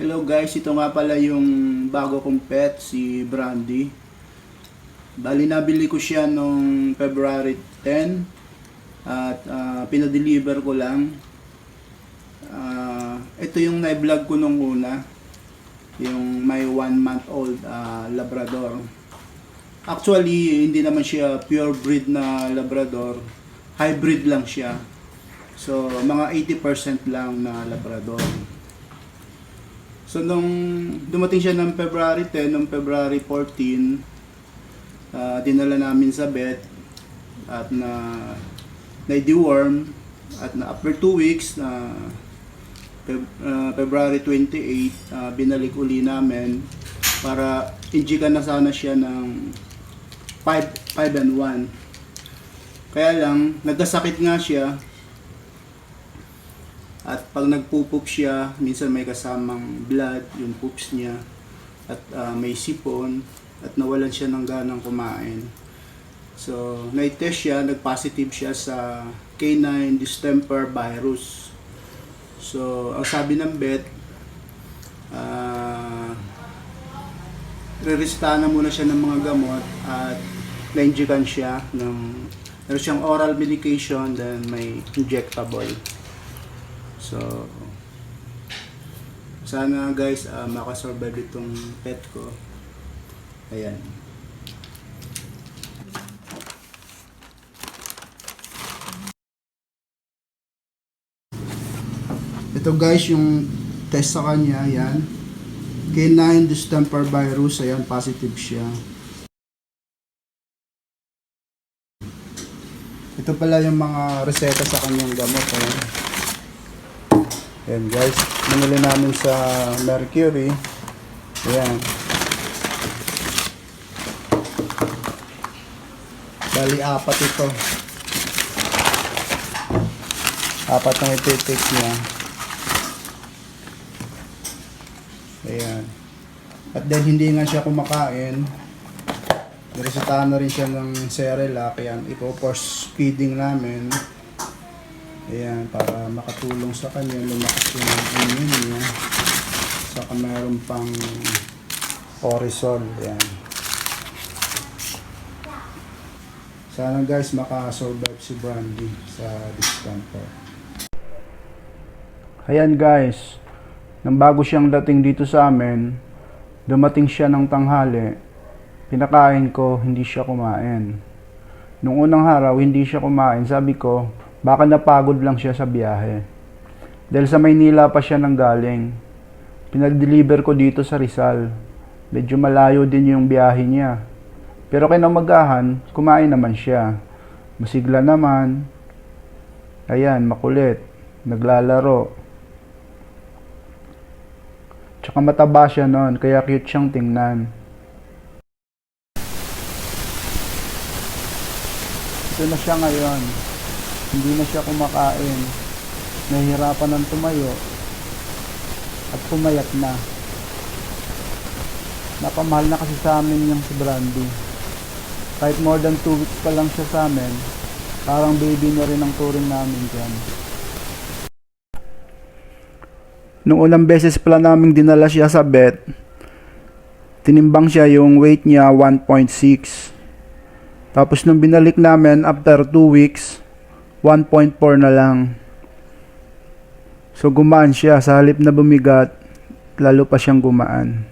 Hello guys, ito nga pala yung bago kong pet, si Brandy. Bali nabili ko siya noong February 10 at pinadeliver ko lang. Ito yung na-vlog ko nung una, yung may 1 month old Labrador. Actually, hindi naman siya pure breed na Labrador, hybrid lang siya. So, mga 80% lang na Labrador. So, nung dumating siya ng February 10, nung February 14, dinala namin sa vet at na-deworm at after 2 weeks, February 28, binalik uli namin para injikan na sana siya ng 5-and-1. Kaya lang, nagkasakit nga siya. At pag nagpupup siya, minsan may kasamang blood, yung poops niya. At may sipon. At nawalan siya ng ganang kumain. So, na-test siya, nag-positive siya sa canine distemper virus. So, ang sabi ng vet, re-resta na muna siya ng mga gamot at na-injikan siya ng meron siyang oral medication, then may injectable. So, sana guys makasurvive itong pet ko. Ayan. Ito guys yung test sa kanya, ayan. Canine distemper virus, ayan, positive siya. Ito pala yung mga reseta sa kanyang gamot, ayan. Ayan guys, nanili namin sa Mercury. Ayan. Bali, 4 ito. 4 ang iti-take niya. Ayan. At dahil hindi nga siya kumakain, niresetahan na rin siya ng Cerelac. Ayan, ipo-force feeding namin. Ayan, para makatulong sa kanya, lumakas yung immune niya. Saka mayroon pang Orisol. Ayan. Sana guys makasurvive si Brandy sa distemper. Ayan guys, nang bago siyang dating dito sa amin, dumating siya ng tanghali. Pinakain ko, hindi siya kumain. Nung unang araw, hindi siya kumain. Sabi ko, baka napagod lang siya sa biyahe. Dahil sa Maynila pa siya nanggaling. Pinag-deliver ko dito sa Rizal. Medyo malayo din yung biyahe niya. Pero kinamagahan, kumain naman siya. Masigla naman. Ayan, makulit. Naglalaro. Tsaka mataba siya noon, kaya cute siyang tingnan. Ito na siya ngayon. Hindi na siya kumakain. Nahihirapan ng tumayo. At pumayat na. Napamahal na kasi sa amin yung si Brandy. Kahit more than 2 weeks pa lang siya sa amin, parang baby na rin ang turing namin dyan. Nung unang beses pala namin dinala siya sa vet, tinimbang siya, yung weight niya 1.6. Tapos nung binalik namin after 2 weeks, 1.4 na lang. So gumaan siya, sa halip na bumigat, lalo pa siyang gumaan.